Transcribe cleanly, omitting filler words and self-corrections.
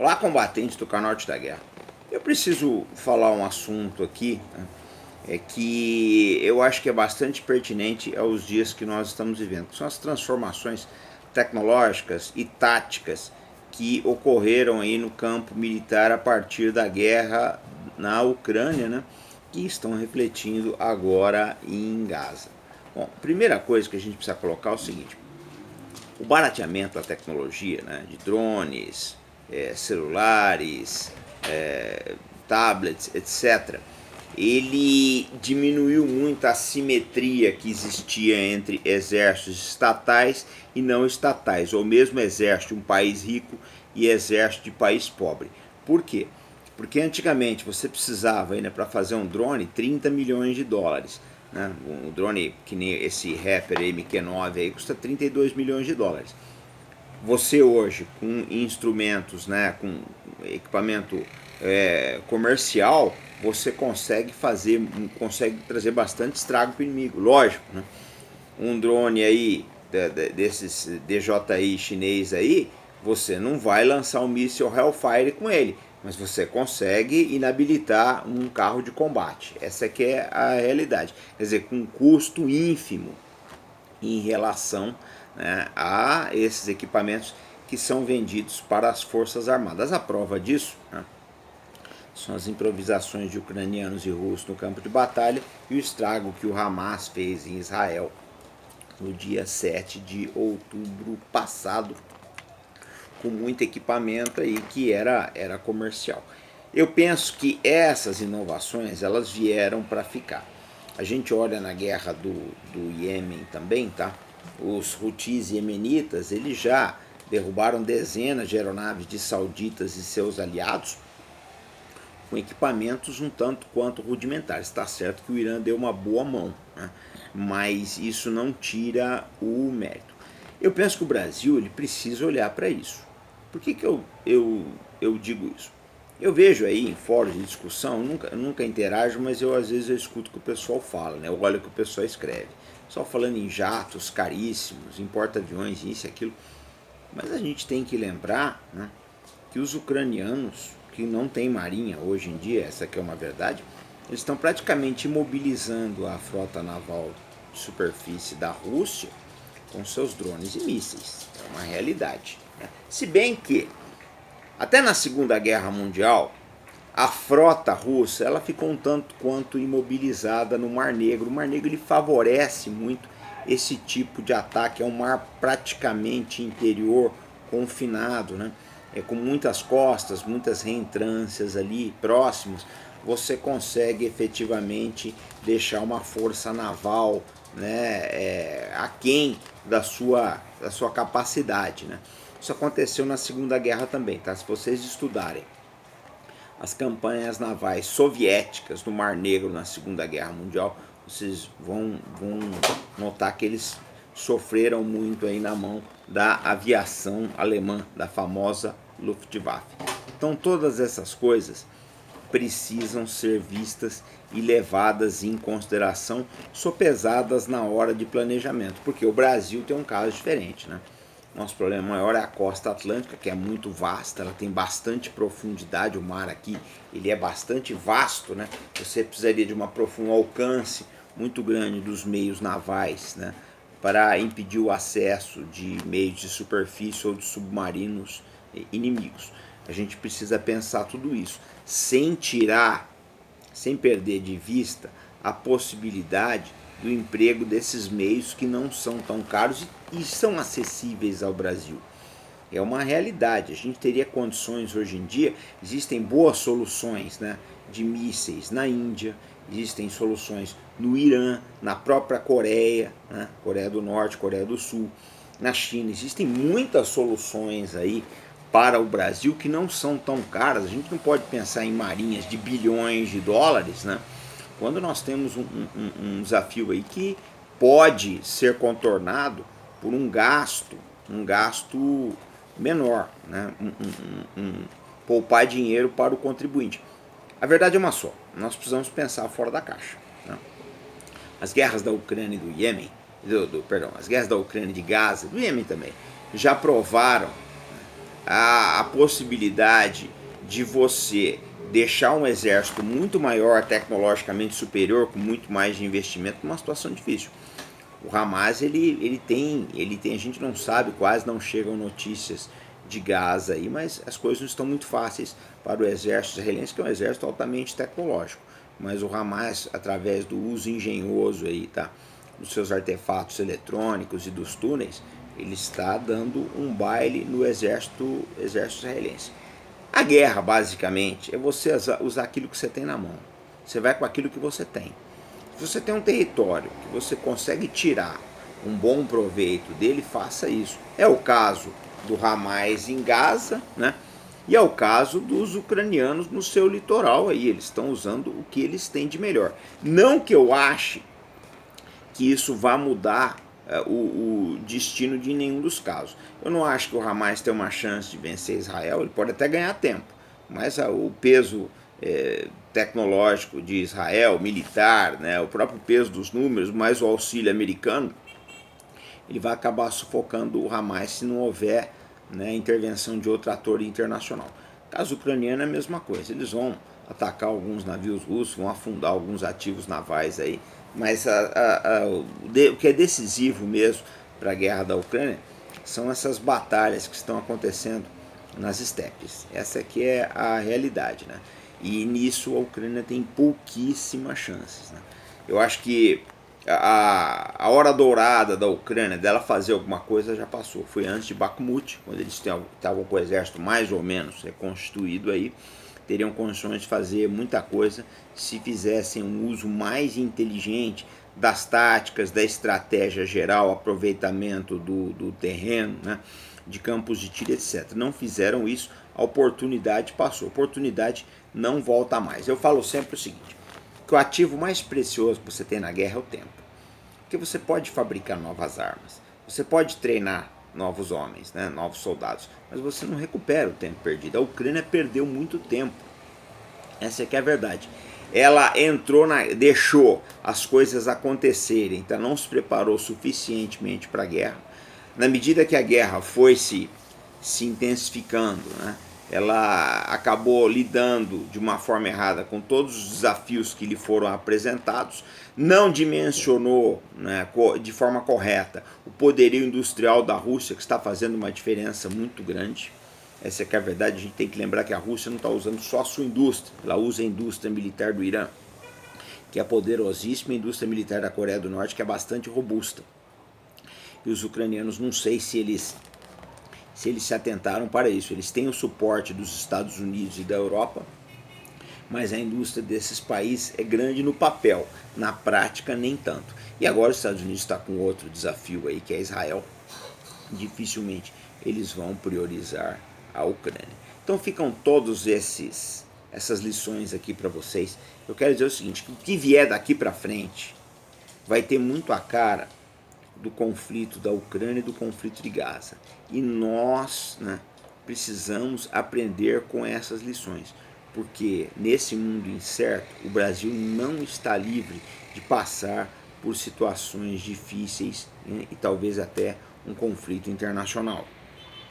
Olá, combatentes do Norte da Guerra. Eu preciso falar um assunto aqui, né, que eu acho que é bastante pertinente aos dias que nós estamos vivendo, que são as transformações tecnológicas e táticas que ocorreram aí no campo militar a partir da guerra na Ucrânia, né, que estão refletindo agora em Gaza. Bom, a primeira coisa que a gente precisa colocar é o seguinte: o barateamento da tecnologia, né, de drones, celulares, tablets, etc., ele diminuiu muito a simetria que existia entre exércitos estatais e não estatais, ou mesmo exército de um país rico e exército de país pobre. Por quê? Porque antigamente você precisava, né, para fazer um drone, 30 milhões de dólares. Né? Um drone que nem esse Raptor MQ-9 aí custa 32 milhões de dólares. Você hoje, com instrumentos, né, com equipamento comercial, você consegue trazer bastante estrago para o inimigo. Lógico, né? Um drone aí, desses DJI chinês aí, você não vai lançar um míssil Hellfire com ele, mas você consegue inabilitar um carro de combate. Essa que é a realidade. Quer dizer, com um custo ínfimo em relação, né, a esses equipamentos que são vendidos para as Forças Armadas. A prova disso, né, são as improvisações de ucranianos e russos no campo de batalha e o estrago que o Hamas fez em Israel no dia 7 de outubro passado, com muito equipamento aí que era comercial. Eu penso que essas inovações elas vieram para ficar. A gente olha na guerra do Iêmen também, tá? Os Houthis iemenitas, eles já derrubaram dezenas de aeronaves de sauditas e seus aliados com equipamentos um tanto quanto rudimentares. Está certo que o Irã deu uma boa mão, né? Mas isso não tira o mérito. Eu penso que o Brasil ele precisa olhar para isso. Por que eu digo isso? Eu vejo aí em fóruns de discussão, eu nunca interajo, mas às vezes eu escuto o que o pessoal fala, né? Eu olho o que o pessoal escreve. Só falando em jatos caríssimos, em porta-aviões, isso e aquilo. Mas a gente tem que lembrar, né, que os ucranianos, que não têm marinha hoje em dia, essa que é uma verdade, eles estão praticamente imobilizando a frota naval de superfície da Rússia com seus drones e mísseis. É uma realidade, né? Se bem que, até na Segunda Guerra Mundial, a frota russa ela ficou um tanto quanto imobilizada no Mar Negro. O Mar Negro ele favorece muito esse tipo de ataque. É um mar praticamente interior, confinado, né? Com muitas costas, muitas reentrâncias ali próximos. Você consegue efetivamente deixar uma força naval, né, aquém da sua capacidade, né? Isso aconteceu na Segunda Guerra também, tá? Se vocês estudarem as campanhas navais soviéticas no Mar Negro na Segunda Guerra Mundial, vocês vão notar que eles sofreram muito aí na mão da aviação alemã, da famosa Luftwaffe. Então todas essas coisas precisam ser vistas e levadas em consideração, sopesadas na hora de planejamento, porque o Brasil tem um caso diferente, né? Nosso problema maior é a costa atlântica, que é muito vasta, ela tem bastante profundidade, o mar aqui ele é bastante vasto, né? Você precisaria de um alcance muito grande dos meios navais, né, para impedir o acesso de meios de superfície ou de submarinos inimigos. A gente precisa pensar tudo isso, sem perder de vista a possibilidade do emprego desses meios que não são tão caros e são acessíveis ao Brasil. É uma realidade, a gente teria condições hoje em dia, existem boas soluções, né, de mísseis na Índia, existem soluções no Irã, na própria Coreia, né, Coreia do Norte, Coreia do Sul, na China, existem muitas soluções aí para o Brasil que não são tão caras. A gente não pode pensar em marinhas de bilhões de dólares, né? Quando nós temos um desafio aí que pode ser contornado por um gasto menor, né? Poupar dinheiro para o contribuinte. A verdade é uma só, nós precisamos pensar fora da caixa, né? As guerras da Ucrânia e do Iêmen, as guerras da Ucrânia e de Gaza, do Iêmen também, já provaram a possibilidade de você deixar um exército muito maior, tecnologicamente superior, com muito mais de investimento, numa situação difícil. O Hamas, ele tem, a gente não sabe, quase não chegam notícias de Gaza aí, mas as coisas não estão muito fáceis para o exército israelense, que é um exército altamente tecnológico. Mas o Hamas, através do uso engenhoso aí, tá, dos seus artefatos eletrônicos e dos túneis, ele está dando um baile no exército israelense. A guerra, basicamente, é você usar aquilo que você tem na mão. Você vai com aquilo que você tem. Se você tem um território que você consegue tirar um bom proveito dele, faça isso. É o caso do Hamas em Gaza, né? E é o caso dos ucranianos no seu litoral aí. Eles estão usando o que eles têm de melhor. Não que eu ache que isso vá mudar o destino de nenhum dos casos. Eu não acho que o Hamas tem uma chance de vencer Israel, ele pode até ganhar tempo, mas o peso tecnológico de Israel, militar, né, o próprio peso dos números, mais o auxílio americano, ele vai acabar sufocando o Hamas se não houver, né, intervenção de outro ator internacional. Caso ucraniano é a mesma coisa, eles vão atacar alguns navios russos, vão afundar alguns ativos navais aí, mas o que é decisivo mesmo para a guerra da Ucrânia são essas batalhas que estão acontecendo nas estepes. Essa aqui é a realidade, né? E nisso a Ucrânia tem pouquíssimas chances, né? Eu acho que a hora dourada da Ucrânia dela fazer alguma coisa já passou. Foi antes de Bakhmut, quando eles estavam com o exército mais ou menos reconstituído aí, teriam condições de fazer muita coisa se fizessem um uso mais inteligente das táticas, da estratégia geral, aproveitamento do terreno, né, de campos de tiro, etc. Não fizeram isso, a oportunidade passou. A oportunidade não volta mais. Eu falo sempre o seguinte, que o ativo mais precioso que você tem na guerra é o tempo. Porque você pode fabricar novas armas, você pode treinar novos homens, né, novos soldados, mas você não recupera o tempo perdido. A Ucrânia perdeu muito tempo. Essa é que é a verdade. Ela deixou as coisas acontecerem, então não se preparou suficientemente para a guerra. Na medida que a guerra foi se intensificando, né, ela acabou lidando de uma forma errada com todos os desafios que lhe foram apresentados, não dimensionou, né, de forma correta o poderio industrial da Rússia, que está fazendo uma diferença muito grande. Essa é que é a verdade. A gente tem que lembrar que a Rússia não está usando só a sua indústria, ela usa a indústria militar do Irã, que é poderosíssima, a indústria militar da Coreia do Norte, que é bastante robusta. E os ucranianos, não sei se eles se atentaram para isso. Eles têm o suporte dos Estados Unidos e da Europa, mas a indústria desses países é grande no papel, na prática nem tanto. E agora os Estados Unidos está com outro desafio aí, que é Israel. Dificilmente eles vão priorizar a Ucrânia. Então ficam todos essas lições aqui para vocês. Eu quero dizer o seguinte, que o que vier daqui para frente vai ter muito a cara do conflito da Ucrânia e do conflito de Gaza. E nós, né, precisamos aprender com essas lições, porque nesse mundo incerto o Brasil não está livre de passar por situações difíceis, né, e talvez até um conflito internacional.